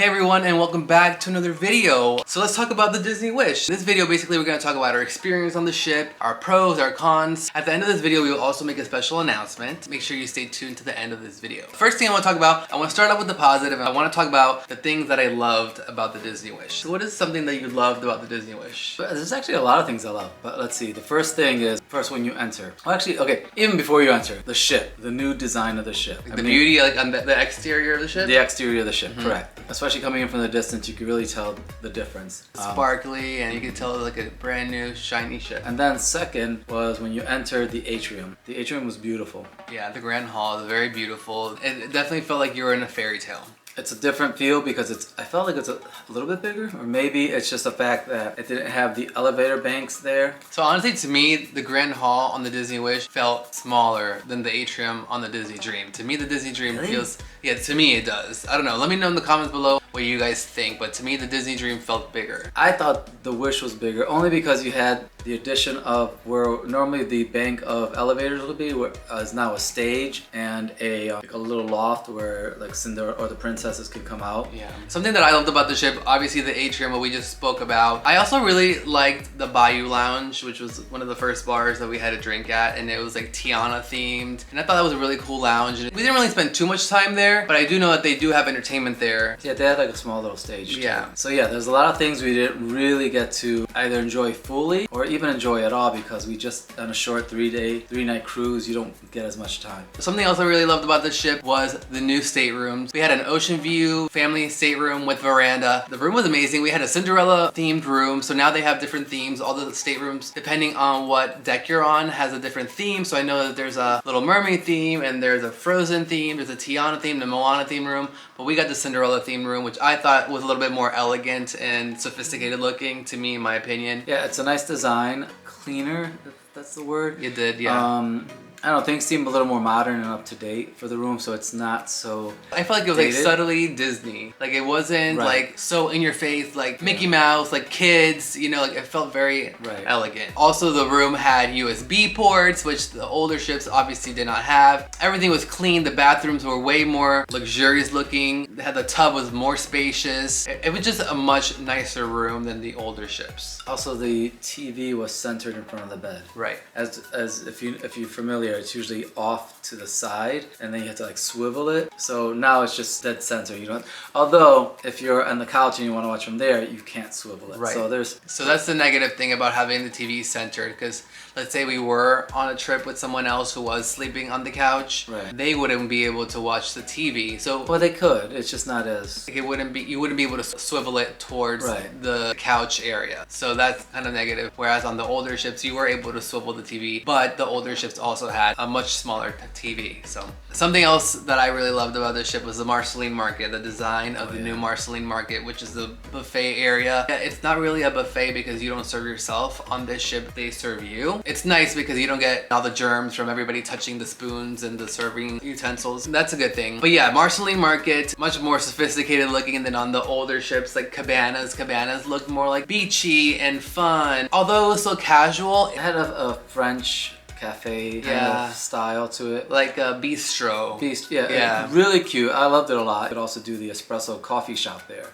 Hey everyone, and welcome back to another video. So let's talk about the Disney Wish. In this video, basically, we're going to talk about our experience on the ship, our pros, our cons. At the end of this video, we will also make a special announcement. Make sure you stay tuned to the end of this video. First thing I want to talk about, I want to start out with the positive. I want to talk about the things that I loved about the Disney Wish. So what is something that you loved about the Disney Wish? There's actually a lot of things I love, but let's see. The first thing is, when you enter. Well, actually, okay, even before you enter, the ship, the new design of the ship. Like beauty, like on the exterior of the ship? The exterior of the ship, correct. Especially coming in from the distance, you can really tell the difference. Sparkly, and you can tell like a brand new shiny ship. And then second was when you entered the atrium. The atrium was beautiful. Yeah, the Grand Hall is very beautiful. It definitely felt like you were in a fairy tale. It's a different feel because I felt like it's a little bit bigger, or maybe it's just the fact that it didn't have the elevator banks there. So honestly, to me, the Grand Hall on the Disney Wish felt smaller than the atrium on the Disney Dream. To me, the Disney Dream feels, yeah, to me it does. I don't know, let me know in the comments below what you guys think, but to me, the Disney Dream felt bigger. I thought the Wish was bigger only because you had the addition of where normally the bank of elevators would be, where is now a stage and a little loft where like Cinderella or the princesses could come out. Yeah. Something that I loved about the ship, obviously the atrium, what we just spoke about. I also really liked the Bayou Lounge, which was one of the first bars that we had a drink at, and it was like Tiana themed. And I thought that was a really cool lounge. And we didn't really spend too much time there, but I do know that they do have entertainment there. Yeah, they had like a small little stage too. Yeah. So yeah, there's a lot of things we didn't really get to either enjoy fully or even enjoy at all because we just, on a short 3-night cruise, you don't get as much time. Something else I really loved about the ship was the new staterooms. We had an ocean view family stateroom with veranda. The room was amazing. We had a Cinderella themed room, so now they have different themes. All the staterooms, depending on what deck you're on, has a different theme. So I know that there's a Little Mermaid theme, and there's a Frozen theme, there's a Tiana theme, the Moana theme room, but we got the Cinderella themed room, which I thought was a little bit more elegant and sophisticated looking, to me, in my opinion. Yeah, it's a nice design. Cleaner, if that's the word. You did, yeah. I don't know, things seem a little more modern and up to date for the room, so it's not so I felt like it was dated. Like subtly Disney. Like it wasn't like so in your face, like Mickey Mouse, like kids, you know, like it felt very elegant. Also, the room had USB ports, which the older ships obviously did not have. Everything was clean. The bathrooms were way more luxurious looking. The tub was more spacious. It was just a much nicer room than the older ships. Also, the TV was centered in front of the bed. Right. As if you're familiar, it's usually off to the side and then you have to like swivel it. So now it's just dead center. You don't, although if you're on the couch and you want to watch from there, you can't swivel it. Right. So that's the negative thing about having the TV centered, because let's say we were on a trip with someone else who was sleeping on the couch, they wouldn't be able to watch the TV. So well, they could. It's just not as like you wouldn't be able to swivel it towards the couch area. So that's kind of negative. Whereas on the older ships, you were able to swivel the TV, but the older ships also had a much smaller TV. So something else that I really loved about this ship was the Marceline Market, the design of the new Marceline Market, which is the buffet area. It's not really a buffet because you don't serve yourself on this ship, they serve you. It's nice because you don't get all the germs from everybody touching the spoons and the serving utensils. That's a good thing. But yeah, Marceline Market, much more sophisticated looking than on the older ships like Cabanas. Cabanas looked more like beachy and fun. Although it was so casual, it had a French cafe kind of style to it, like a bistro. Really cute. I loved it a lot. You could also do the espresso coffee shop there.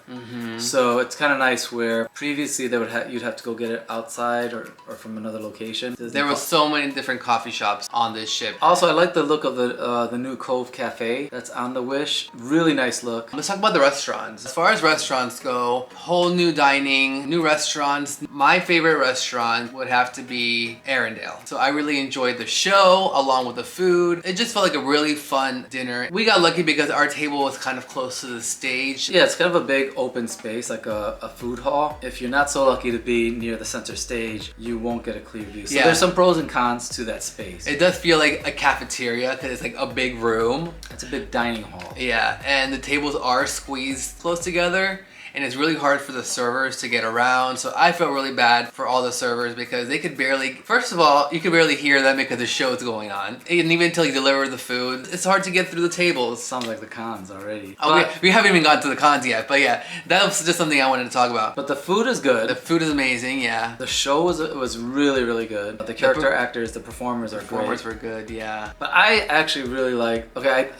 So it's kind of nice where previously they would you'd have to go get it outside or from another location. There were so many different coffee shops on this ship. Also, I like the look of the new Cove Cafe that's on the Wish. Really nice look. Let's talk about the restaurants. As far as restaurants go, whole new dining, new restaurants. My favorite restaurant would have to be Arendelle. So I really enjoyed the show along with the food. It just felt like a really fun dinner. We got lucky because our table was kind of close to the stage. Yeah, it's kind of a big open space, like a food hall. If you're not so lucky to be near the center stage, you won't get a clear view. So there's some pros and cons to that space. It does feel like a cafeteria because it's like a big room. It's a big dining hall. Yeah, and the tables are squeezed close together. And it's really hard for the servers to get around. So I felt really bad for all the servers because they could barely, first of all, you could barely hear them because the show's going on. And even until you deliver the food, it's hard to get through the tables. Sounds like the cons already. Oh, we haven't even gotten to the cons yet, but yeah, that was just something I wanted to talk about. But the food is good. The food is amazing, yeah. The show was really, really good. The character actors, the performers are great. Performers were good, yeah. But I actually really like,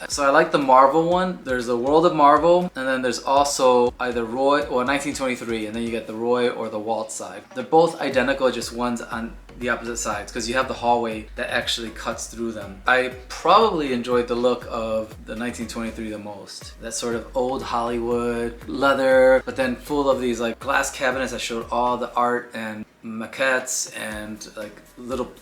so I like the Marvel one. There's the World of Marvel, and then there's also either Roy or 1923, and then you get the Roy or the Walt side. They're both identical, just one's on the opposite sides because you have the hallway that actually cuts through them. I probably enjoyed the look of the 1923 the most. That sort of old Hollywood leather, but then full of these like glass cabinets that showed all the art and maquettes and like little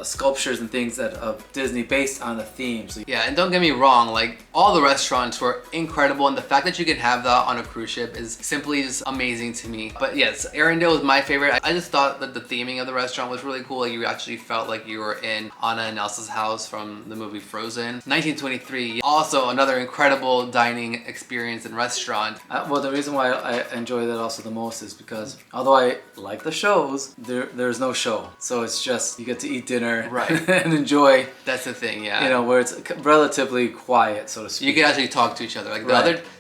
sculptures and things that of Disney based on the theme. So yeah, and don't get me wrong, like all the restaurants were incredible, and the fact that you can have that on a cruise ship is simply just amazing to me. But yes, Arendelle was my favorite. I just thought that the theming of the restaurant was really cool. Like you actually felt like you were in Anna and Elsa's house from the movie Frozen. 1923, also another incredible dining experience and restaurant. Well, the reason why I enjoy that also the most is because although I like the shows, there's no show. So it's just you get to eat dinner right and enjoy. That's the thing, yeah. You know, where it's relatively quiet, so to speak. You can actually talk to each other. Like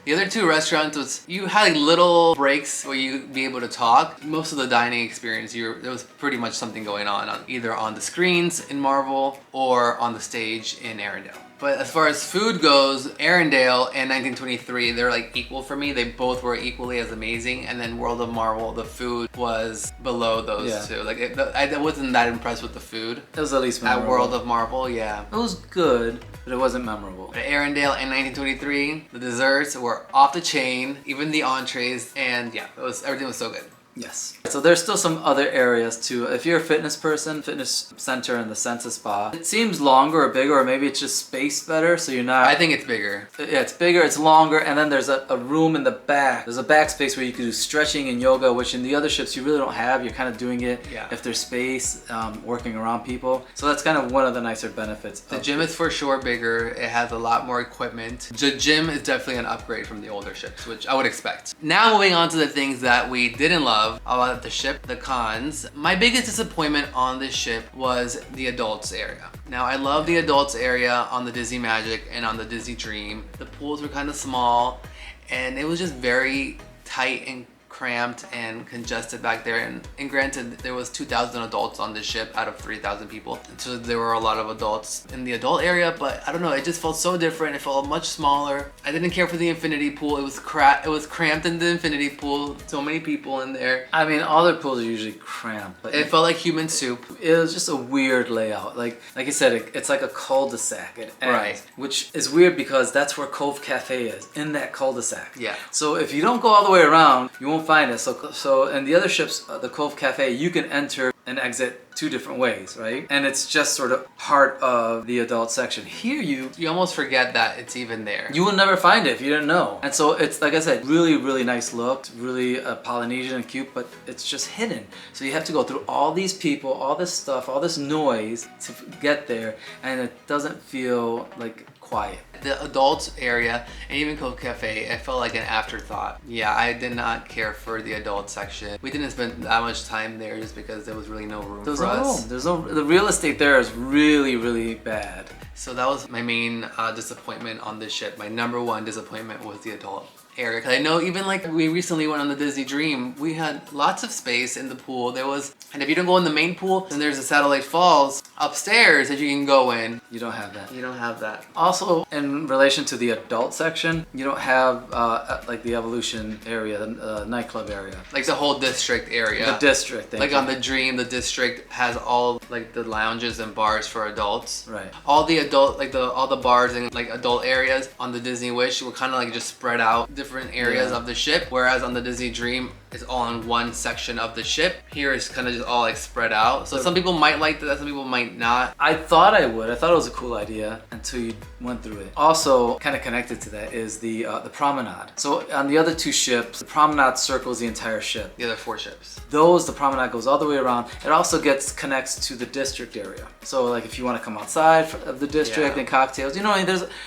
the other two restaurants was you had like little breaks where you'd be able to talk. Most of the dining experience, there was pretty much something going on either on the screens in Marvel or on the stage in Arendelle. But as far as food goes, Arendelle and 1923, they're like equal for me. They both were equally as amazing. And then World of Marvel, the food was below those two. Like I wasn't that impressed with the food. It was at least memorable. At World of Marvel, yeah. It was good, but it wasn't memorable. At Arendelle and 1923, the desserts were off the chain, even the entrees, and yeah, everything was so good. Yes. So there's still some other areas too. If you're a fitness person, fitness center and the Sensa Spa, it seems longer or bigger, or maybe it's just spaced better, so you're not... I think it's bigger. Yeah, it's bigger, it's longer, and then there's a room in the back. There's a back space where you can do stretching and yoga, which in the other ships you really don't have. You're kind of doing it if there's space, working around people. So that's kind of one of the nicer benefits. The gym is for sure bigger. It has a lot more equipment. The gym is definitely an upgrade from the older ships, which I would expect. Now moving on to the things that we didn't love about the ship, the cons. My biggest disappointment on this ship was the adults area. Now I love the adults area on the Disney Magic and on the Disney Dream. The pools were kind of small and it was just very tight and cramped and congested back there, and granted there was 2,000 adults on this ship out of 3,000 people, so there were a lot of adults in the adult area, but I don't know, it just felt so different. It felt much smaller. I didn't care for the infinity pool. It was cramped in the infinity pool, so many people in there. I mean, all their pools are usually cramped, but it felt like human soup. It was just a weird layout. Like I said, it's like a cul-de-sac. It ends, right, which is weird because that's where Cove Cafe is, in that cul-de-sac. Yeah. So if you don't go all the way around, you won't find it. So in the other ships, the Cove Cafe, you can enter and exit two different ways, right? And it's just sort of part of the adult section. Here you almost forget that it's even there. You will never find it if you didn't know. And so it's, like I said, really, really nice look, really Polynesian and cute, but it's just hidden. So you have to go through all these people, all this stuff, all this noise to get there, and it doesn't feel like quiet. The adults area and even Cove Cafe, it felt like an afterthought. Yeah, I did not care for the adult section. We didn't spend that much time there just because there was really no room for us. The real estate there is really, really bad. So that was my main disappointment on this ship. My number one disappointment was the adult area. Cause I know even like we recently went on the Disney Dream, we had lots of space in the pool. And if you don't go in the main pool, then there's a Satellite Falls upstairs that you can go in. You don't have that. You don't have that. Also, in relation to the adult section, you don't have like the Evolution area, the nightclub area. Like the whole district area. The district. Like on the Dream, the district has all like the lounges and bars for adults. Right. All the adult, like all the bars and like adult areas on the Disney Wish were kind of like just spread out different areas of the ship, whereas on the Disney Dream it's all in one section of the ship. Here it's kind of just all like spread out. So some people might like that, some people might not. I thought I would. I thought it was a cool idea until you went through it. Also, kind of connected to that is the promenade. So on the other two ships, the promenade circles the entire ship. The other four ships. The promenade goes all the way around. It also connects to the district area. So like if you want to come outside of the district and cocktails, you know,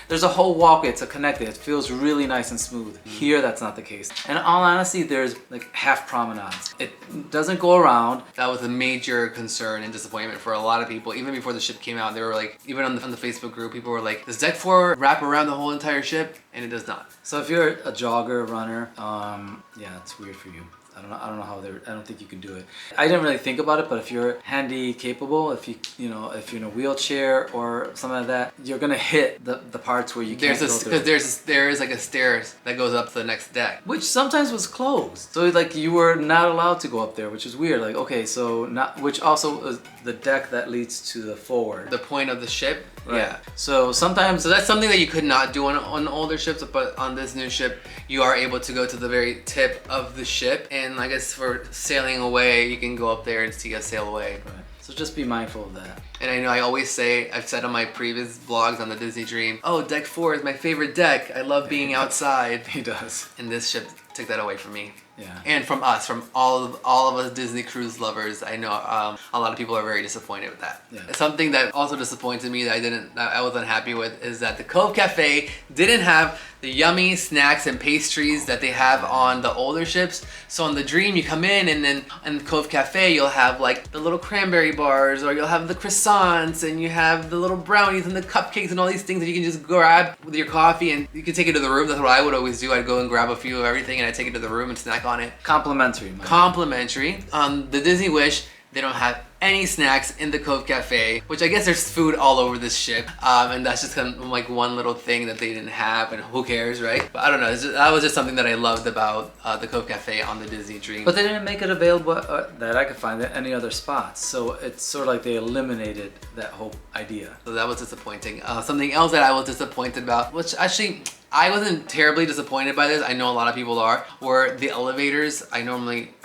there's a whole walkway to connect it. It feels really nice and smooth. Here, that's not the case. And in all honesty, there's like half promenades. It doesn't go around. That was a major concern and disappointment for a lot of people. Even before the ship came out, they were like, even on the Facebook group, people were like, does deck 4 wrap around the whole entire ship? And it does not. So if you're a jogger, runner, yeah, it's weird for you. I don't know how I don't think you can do it. I didn't really think about it, but if you're handy capable, if if you're in a wheelchair or something like that, you're gonna hit the parts where you can't go through. Because there is like a stairs that goes up to the next deck, which sometimes was closed. So like you were not allowed to go up there, which is weird. Like, okay, so which also is the deck that leads to the forward. The point of the ship. Right. Yeah. So sometimes that's something that you could not do on older ships, but on this new ship, you are able to go to the very tip of the ship, and I guess for sailing away, you can go up there and see us sail away. Right. So just be mindful of that. And I know I always say, I've said on my previous vlogs on the Disney Dream, oh, deck 4 is my favorite deck. I love being outside. He does. And this ship took that away from me. Yeah. And from us, from all of us Disney cruise lovers, I know a lot of people are very disappointed with that. Yeah. Something that also disappointed me that I was unhappy with is that the Cove Cafe didn't have the yummy snacks and pastries that they have on the older ships. So on the Dream, you come in and then in the Cove Cafe, you'll have like the little cranberry bars, or you'll have the croissants, and you have the little brownies and the cupcakes and all these things that you can just grab with your coffee, and you can take it to the room. That's what I would always do. I'd go and grab a few of everything and I'd take it to the room and snack on it. Complimentary. Complimentary. The Disney Wish, they don't have any snacks in the Cove Cafe, which I guess there's food all over this ship, and that's just kind of like one little thing that they didn't have, and who cares, right? But I don't know, that was just something that I loved about the Cove Cafe on the Disney Dream. But they didn't make it available that I could find at any other spots, so it's sort of like they eliminated that whole idea. So that was disappointing. Something else that I was disappointed about, which actually I wasn't terribly disappointed by this, I know a lot of people are, were the elevators. I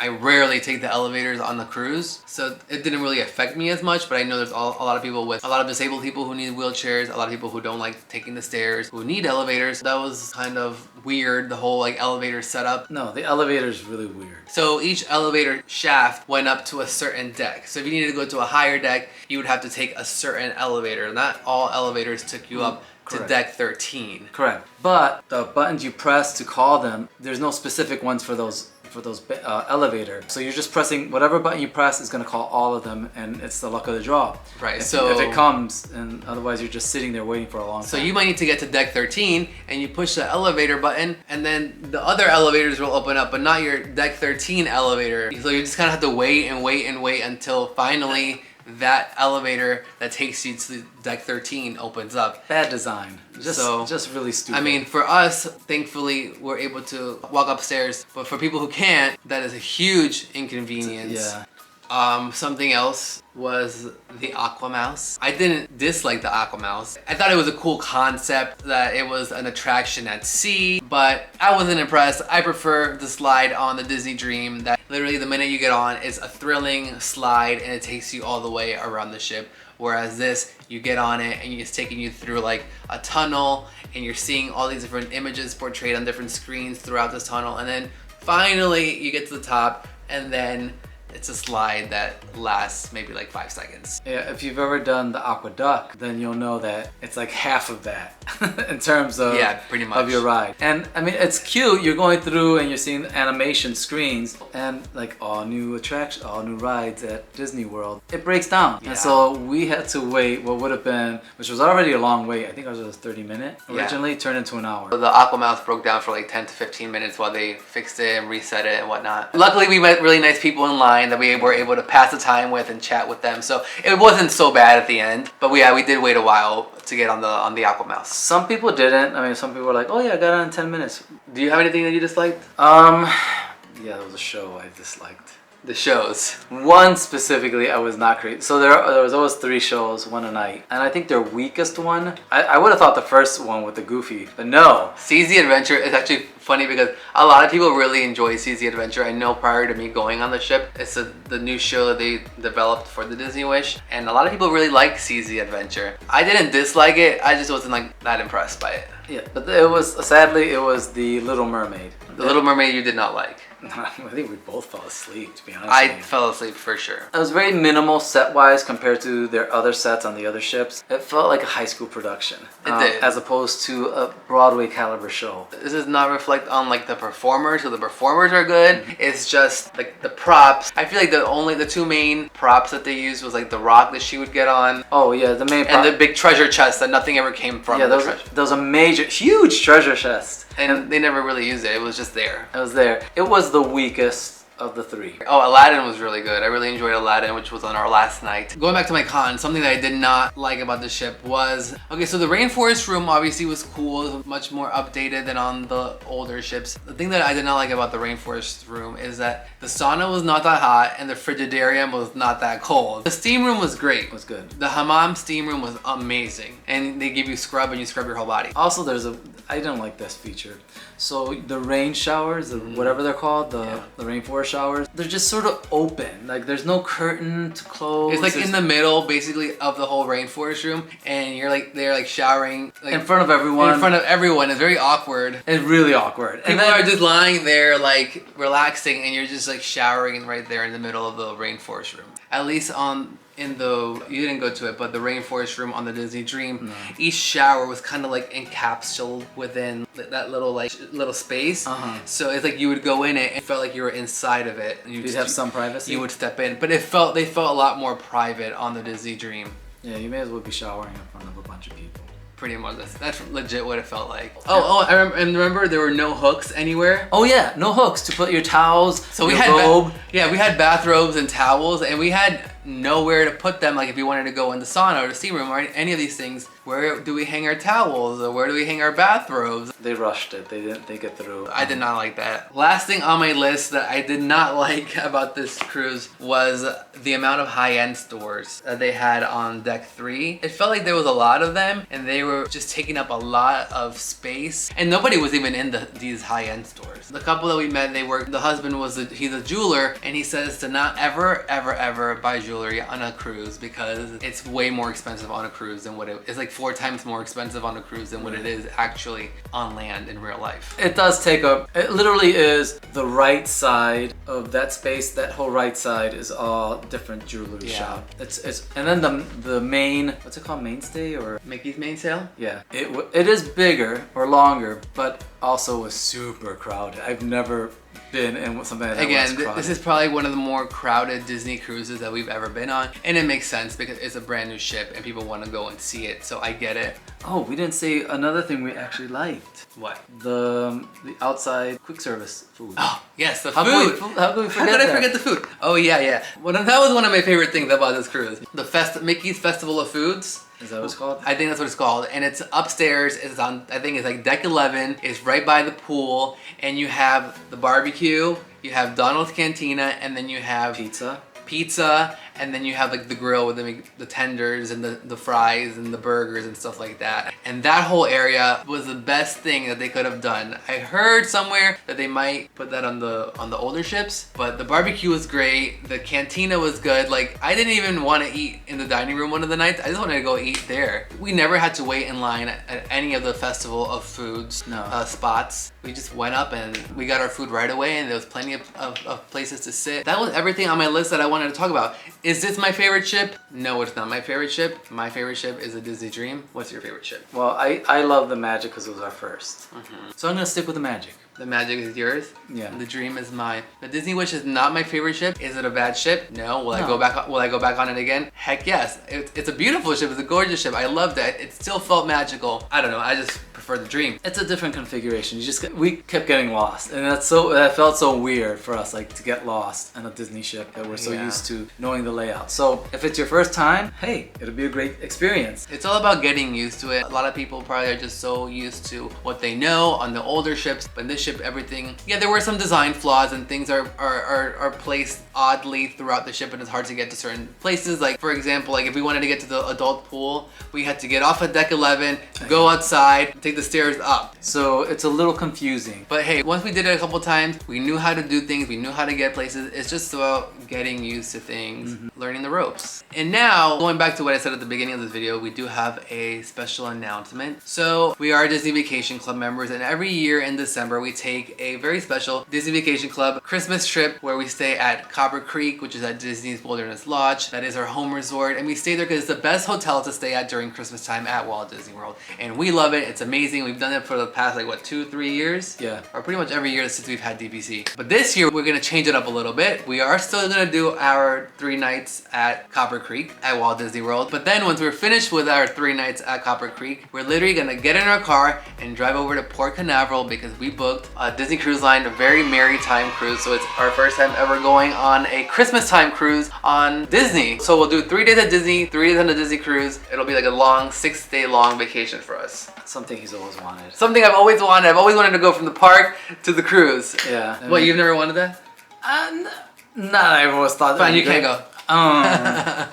rarely take the elevators on the cruise, so it didn't really affect me as much, but I know there's a lot of people with a lot of disabled people who need wheelchairs, a lot of people who don't like taking the stairs, who need elevators. That was kind of weird, the whole like elevator setup. No, the elevator is really weird. So each elevator shaft went up to a certain deck. So if you needed to go to a higher deck, you would have to take a certain elevator. Not all elevators took you up to deck 13. Correct. But the buttons you press to call them, there's no specific ones for those elevator. So you're just pressing whatever button you press is going to call all of them, and it's the luck of the draw. Right. If it comes, and otherwise you're just sitting there waiting for a long time. So you might need to get to deck 13 and you push the elevator button, and then the other elevators will open up, but not your deck 13 elevator. So you just kind of have to wait and wait and wait until finally that elevator that takes you to deck 13 opens up. Bad design. Just really stupid. I mean, for us, thankfully, we're able to walk upstairs, but for people who can't, that is a huge inconvenience. Yeah. Something else was the Aqua Mouse. I didn't dislike the Aqua Mouse. I thought it was a cool concept, that it was an attraction at sea, but I wasn't impressed. I prefer the slide on the Disney Dream that literally the minute you get on, it's a thrilling slide and it takes you all the way around the ship. Whereas this, you get on it and it's taking you through like a tunnel, and you're seeing all these different images portrayed on different screens throughout this tunnel, and then finally you get to the top, and then it's a slide that lasts maybe like 5 seconds. Yeah, if you've ever done the Aqueduct, then you'll know that it's like half of that in terms of, pretty much, of your ride. And I mean, it's cute. You're going through and you're seeing animation screens and like all new attractions, all new rides at Disney World. It breaks down. Yeah. And so we had to wait what would have been, which was already a long wait. I think it was a 30-minute originally, turned into an hour. So the Aqua Mouse broke down for like 10 to 15 minutes while they fixed it and reset it and whatnot. Luckily, we met really nice people in line that we were able to pass the time with and chat with them, so it wasn't so bad at the end. But we did wait a while to get on the Aqua Mouse. Some people didn't. I mean, some people were like, "Oh yeah, I got on in 10 minutes." Do you have anything that you disliked? Yeah, there was a show I disliked. The shows. One specifically I was not crazy. So there was always 3 shows, one a night. And I think their weakest one, I would have thought the first one with the Goofy, but no. Seas the Adventure is actually funny because a lot of people really enjoy Seas the Adventure. I know prior to me going on the ship, it's the new show that they developed for the Disney Wish, and a lot of people really like Seas the Adventure. I didn't dislike it, I just wasn't like that impressed by it. Yeah, but sadly it was the Little Mermaid. The Little Mermaid you did not like. I think we both fell asleep, to be honest. I fell asleep for sure. It was very minimal set-wise compared to their other sets on the other ships. It felt like a high school production. It did. As opposed to a Broadway caliber show. This is not reflective reflect on like the performers, so the performers are good. It's just like the props. I feel like the two main props that they used was like the rock that she would get on. Oh yeah, the main prop. And the big treasure chest that nothing ever came from. Yeah, there was a major, huge treasure chest. And they never really used it. It was just there. It was there. It was the weakest of the three. Oh, Aladdin was really good. I really enjoyed Aladdin, which was on our last night. Going back to my cons, something that I did not like about the ship was, okay, so the rainforest room obviously was cool. It was much more updated than on the older ships. The thing that I did not like about the rainforest room is that the sauna was not that hot and the frigidarium was not that cold. The steam room was great. It was good. The hammam steam room was amazing. And they give you scrub and you scrub your whole body. Also, I didn't like this feature. So the rain showers, whatever they're called, the rainforest showers, they're just sort of open. Like there's no curtain to close. It's like in the middle, basically, of the whole rainforest room, and they're like showering like, in front of everyone. In front of everyone. It's very awkward. It's really awkward. People are just lying there like relaxing, and you're just like showering right there in the middle of the rainforest room. At least you didn't go to it, but the rainforest room on the Disney Dream, each shower was kind of like encapsulated within that little space. So it's like you would go in it and it felt like you were inside of it. And you'd have some privacy. You would step in, but they felt a lot more private on the Disney Dream. Yeah, you may as well be showering in front of a bunch of people. Pretty much, that's legit what it felt like. I remember there were no hooks anywhere. Oh yeah, no hooks to put your towels. So we had we had bathrobes and towels, and we had nowhere to put them. Like if you wanted to go in the sauna or the steam room or any of these things, where do we hang our towels or where do we hang our bathrobes? They rushed it. They didn't think it through. I did not like that. Last thing on my list that I did not like about this cruise was the amount of high-end stores that they had on deck 3. It felt like there was a lot of them and they were just taking up a lot of space, and nobody was even in these high-end stores. The couple that we met, the husband he's a jeweler, and he says to not ever buy jewelry on a cruise because it's way more expensive on a cruise than what it's like 4 times more expensive on a cruise than what it is actually on land in real life. It does take up, it literally is the right side of that space. That whole right side is all different jewelry shop. And then the main, what's it called, mainstay or? Mickey's mainsail? Yeah, it is bigger or longer, but also was super crowded. I've never been in something like that. Again, this is probably one of the more crowded Disney cruises that we've ever been on, and it makes sense because it's a brand new ship and people want to go and see it, so I get it. Oh, we didn't say another thing we actually liked. What? The outside quick service food. Oh, yes, the food. How could we forget that? How could I forget the food? Oh, yeah. Well, that was one of my favorite things about this cruise. The Mickey's Festival of Foods. Is that what it's called? I think that's what it's called. And it's upstairs. It's on, I think it's like deck 11. It's right by the pool. And you have the barbecue. You have Donald's Cantina. And then you have pizza. And then you have like the grill with the tenders and the fries and the burgers and stuff like that. And that whole area was the best thing that they could have done. I heard somewhere that they might put that on the older ships, but the barbecue was great. The cantina was good. Like I didn't even want to eat in the dining room one of the nights. I just wanted to go eat there. We never had to wait in line at any of the Festival of Foods spots. We just went up and we got our food right away, and there was plenty of places to sit. That was everything on my list that I wanted to talk about. Is this my favorite ship? No, it's not my favorite ship. My favorite ship is a Disney Dream. What's your favorite ship? Well, I love the Magic because it was our first. So I'm gonna stick with the Magic. The Magic is yours? Yeah. The Dream is mine. The Disney Wish is not my favorite ship. Is it a bad ship? No. Will I go back on it again? Heck yes. It's a beautiful ship. It's a gorgeous ship. I loved it. It still felt magical. I don't know. I just prefer the Dream. It's a different configuration. We kept getting lost, and that felt so weird for us, like to get lost on a Disney ship that we're so used to knowing the layout. So if it's your first time, hey, it'll be a great experience. It's all about getting used to it. A lot of people probably are just so used to what they know on the older ships, but in this ship, everything, there were some design flaws and things are placed oddly throughout the ship, and it's hard to get to certain places. Like for example, like if we wanted to get to the adult pool, we had to get off at deck 11, go outside, take the stairs up. So it's a little confusing. But hey, once we did it a couple times, we knew how to do things, we knew how to get places. It's just about getting used to things, learning the ropes. And now, going back to what I said at the beginning of this video, we do have a special announcement. So we are Disney Vacation Club members, and every year in December, we take a very special Disney Vacation Club Christmas trip where we stay at Copper Creek, which is at Disney's Wilderness Lodge. That is our home resort, and we stay there because it's the best hotel to stay at during Christmas time at Walt Disney World. And we love it. It's amazing. amazing. We've done it for the past like what, 2-3 years? Yeah. Or pretty much every year since we've had DVC. But this year we're gonna change it up a little bit. We are still gonna do our 3 nights at Copper Creek at Walt Disney World. But then once we're finished with our 3 nights at Copper Creek, we're literally gonna get in our car and drive over to Port Canaveral because we booked a Disney Cruise Line, a very merry time cruise. So it's our first time ever going on a Christmas time cruise on Disney. So we'll do 3 days at Disney, 3 days on the Disney cruise. It'll be like a long 6-day long vacation for us. Something he's always wanted. Something I've always wanted. I've always wanted to go from the park to the cruise. Yeah. What, you've never wanted that? No, I've always thought that. Fine, you can't go.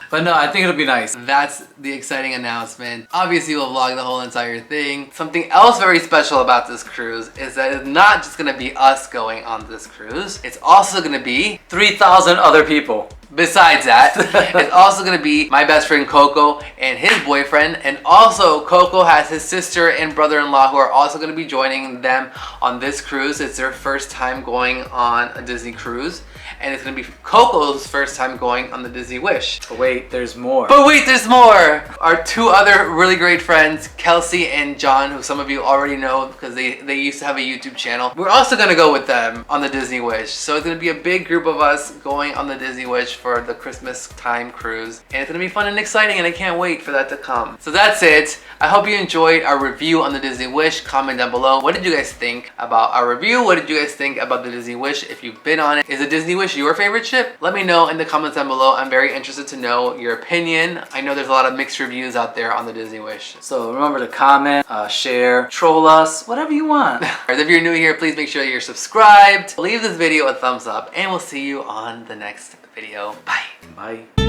But no, I think it'll be nice. That's the exciting announcement. Obviously, we'll vlog the whole entire thing. Something else very special about this cruise is that it's not just gonna be us going on this cruise. It's also gonna be 3,000 other people. Besides that, it's also gonna be my best friend Coco and his boyfriend, and also Coco has his sister and brother-in-law who are also gonna be joining them on this cruise. It's their first time going on a Disney cruise, and it's gonna be Coco's first time going on the Disney Wish. But wait, there's more. But wait, there's more! Our 2 other really great friends, Kelsey and John, who some of you already know because they used to have a YouTube channel. We're also gonna go with them on the Disney Wish. So it's gonna be a big group of us going on the Disney Wish for the Christmas time cruise. And it's gonna be fun and exciting, and I can't wait for that to come. So that's it. I hope you enjoyed our review on the Disney Wish. Comment down below. What did you guys think about our review? What did you guys think about the Disney Wish if you've been on it? Is the Disney Wish your favorite ship? Let me know in the comments down below. I'm very interested to know your opinion. I know there's a lot of mixed reviews out there on the Disney Wish. So remember to comment, share, troll us, whatever you want. If you're new here, please make sure you're subscribed. Leave this video a thumbs up, and we'll see you on the next video. Bye. Bye.